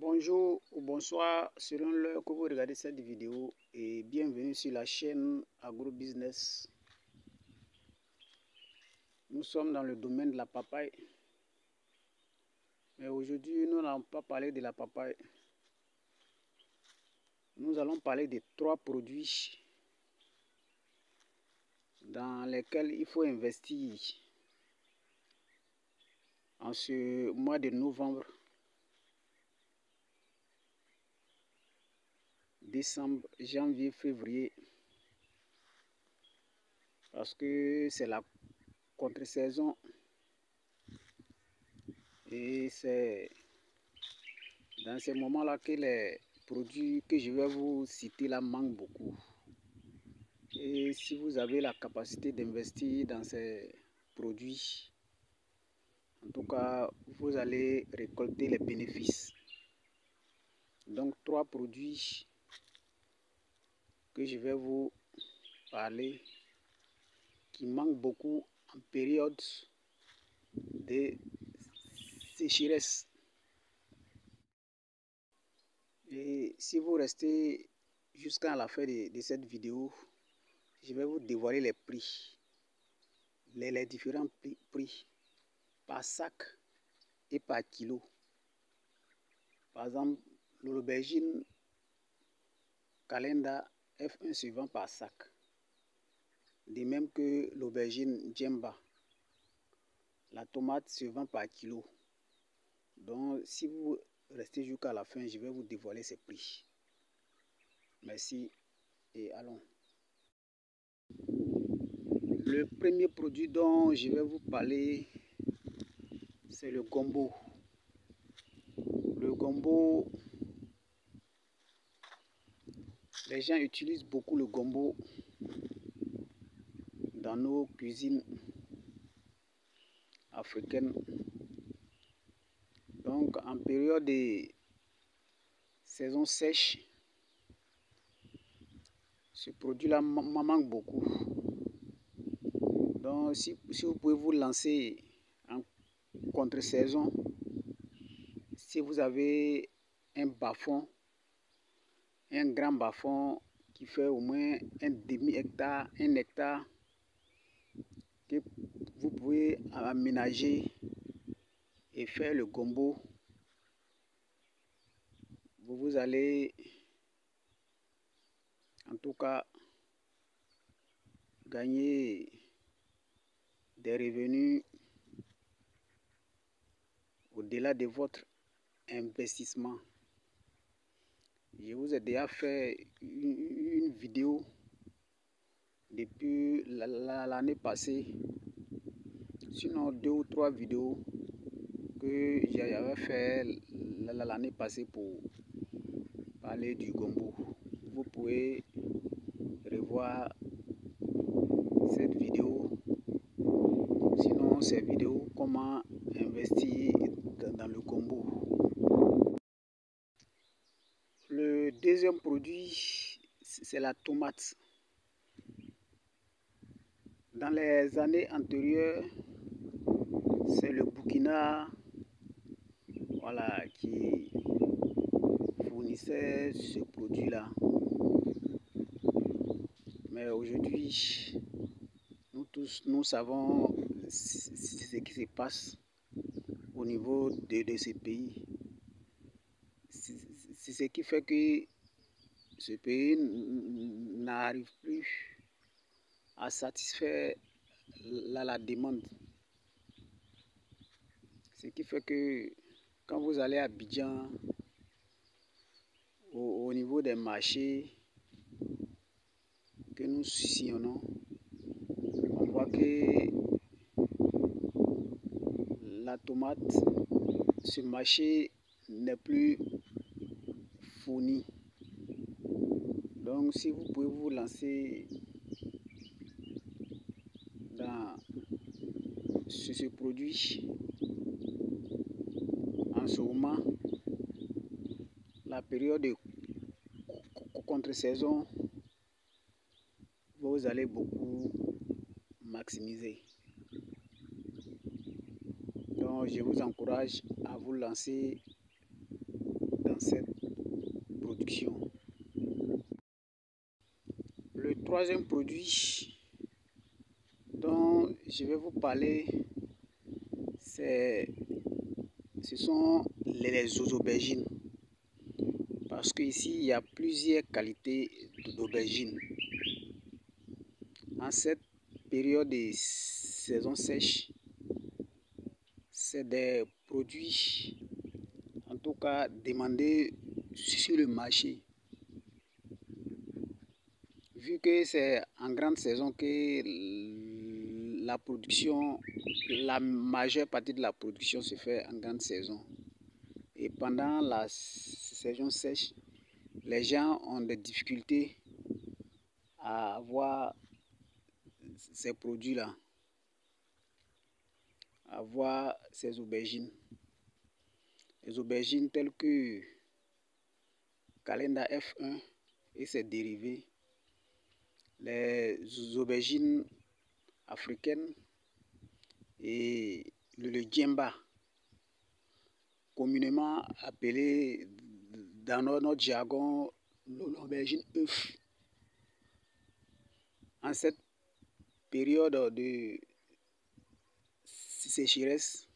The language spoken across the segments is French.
Bonjour ou bonsoir selon l'heure que vous regardez cette vidéo et bienvenue sur la chaîne Agrobusiness. Nous sommes dans le domaine de la papaye. Mais aujourd'hui, nous n'allons pas parler de la papaye. Nous allons parler de 3 produits dans lesquels il faut investir en ce mois de novembre, décembre, janvier, février. Parce que c'est la contre-saison et c'est dans ces moments-là que les produits que je vais vous citer là manquent beaucoup. Et si vous avez la capacité d'investir dans ces produits, en tout cas, vous allez récolter les bénéfices. Donc, 3 produits que je vais vous parler qui manquent beaucoup en période de sécheresse. Et si vous restez jusqu'à la fin de cette vidéo, je vais vous dévoiler les prix, les différents prix par sac et par kilo. Par exemple, l'aubergine Calenda F1 se vend par sac, de même que l'aubergine Djemba. La tomate se vend par kilo. Donc, si vous restez jusqu'à la fin, je vais vous dévoiler ces prix. Merci et allons. Le premier produit dont je vais vous parler, c'est le gombo. Le gombo, les gens utilisent beaucoup le gombo dans nos cuisines africaines. Donc, en période de saison sèche, ce produit-là manque beaucoup. Donc, si vous pouvez vous lancer en contre-saison, si vous avez un bas-fond, un grand bas-fond qui fait au moins un demi-hectare, 1 hectare, que vous pouvez aménager et faire le gombo, vous allez en tout cas gagner des revenus au-delà de votre investissement. Je vous ai déjà fait une vidéo depuis l'année passée, sinon 2 ou 3 vidéos que j'avais fait l'année passée pour parler du gombo. Vous pouvez revoir cette vidéo, sinon ces vidéos comment investir dans le gombo. Le deuxième produit, c'est la tomate. Dans les années antérieures, c'est le Burkina, voilà, qui fournissait ce produit-là. Mais aujourd'hui, nous tous, nous savons ce qui se passe au niveau de ces pays. C'est ce qui fait que ce pays n'arrive plus à satisfaire la demande. Ce qui fait que quand vous allez à Abidjan, au niveau des marchés que nous sillonnons, on voit que la tomate, ce marché n'est plus fourni. Donc si vous pouvez vous lancer dans ce produit en ce moment, la période de contre-saison, vous allez beaucoup maximiser. Donc je vous encourage à vous lancer dans dans cette production. Le troisième produit dont je vais vous parler, ce sont les aubergines. Parce qu'ici, il y a plusieurs qualités d'aubergines. En cette période de saison sèche, c'est des produits, en tout cas, demandés sur le marché. Vu que c'est en grande saison que la production, la majeure partie de la production se fait en grande saison. Et pendant la saison sèche, les gens ont des difficultés à avoir ces produits-là, à avoir ces aubergines. Les aubergines telles que Calenda F1 et ses dérivés, les aubergines africaines et le djemba, communément appelé dans notre jargon l'aubergine œuf. En cette période de sécheresse,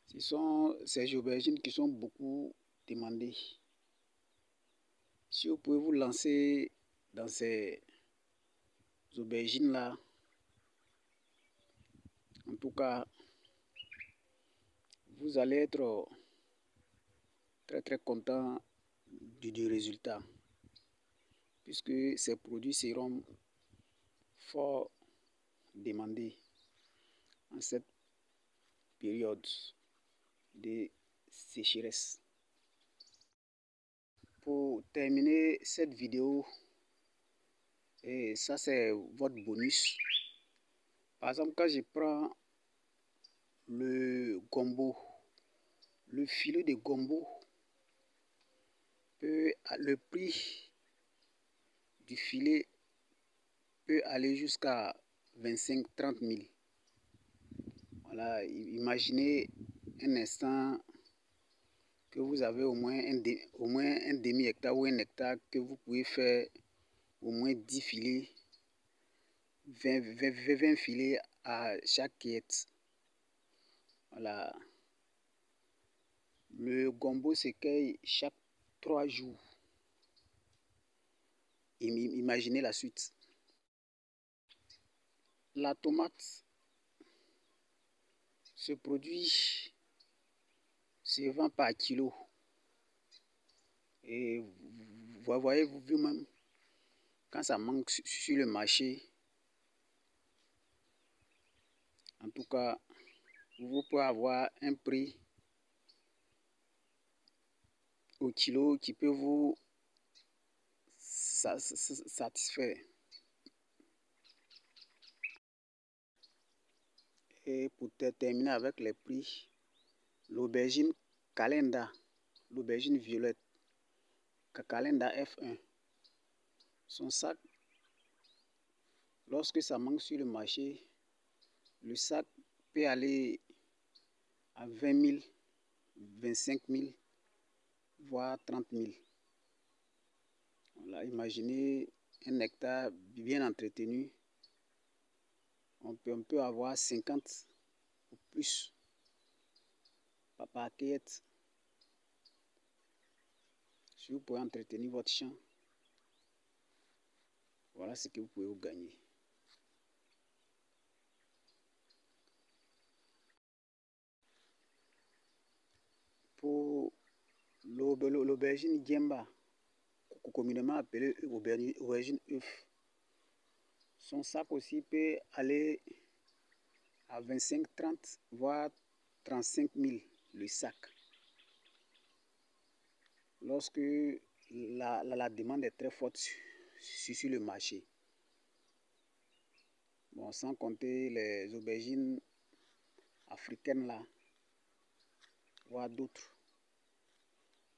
ce sont ces aubergines qui sont beaucoup demandées. Si vous pouvez vous lancer dans ces aubergines-là, en tout cas, vous allez être très content du résultat, puisque ces produits seront fort demandés en cette période de sécheresse. Pour terminer cette vidéo, et ça c'est votre bonus. Par exemple, quand je prends le gombo, le filet de gombo, le prix du filet peut aller jusqu'à 25-30 000. Voilà, imaginez un instant que vous avez au moins un demi-hectare ou un hectare, que vous pouvez faire au moins 10 filets, 20 filets à chaque quête. Voilà. Le gombo s'écueille chaque 3 jours. Imaginez la suite. La tomate, ce produit se vend par kilo. Et vous voyez vous-même, quand ça manque sur le marché, en tout cas, vous pouvez avoir un prix au kilo qui peut vous satisfaire. Et pour terminer avec les prix, l'aubergine Calenda, l'aubergine violette, Calenda F1, son sac, lorsque ça manque sur le marché, le sac peut aller à 20 000, 25 000, voire 30 000. Voilà, imaginez un hectare bien entretenu, on peut avoir 50 ou plus par cueillette. Si vous pouvez entretenir votre champ, voilà ce que vous pouvez gagner. Pour l'aubergine djemba, communément appelée aubergine œuf, son sac aussi peut aller à 25, 30, voire 35 000 le sac. Lorsque la demande est très forte sur le marché. Bon, sans compter les aubergines africaines là, voire d'autres.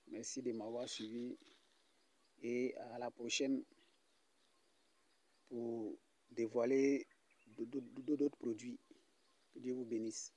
Merci de m'avoir suivi et à la prochaine pour dévoiler d'autres produits. Que Dieu vous bénisse.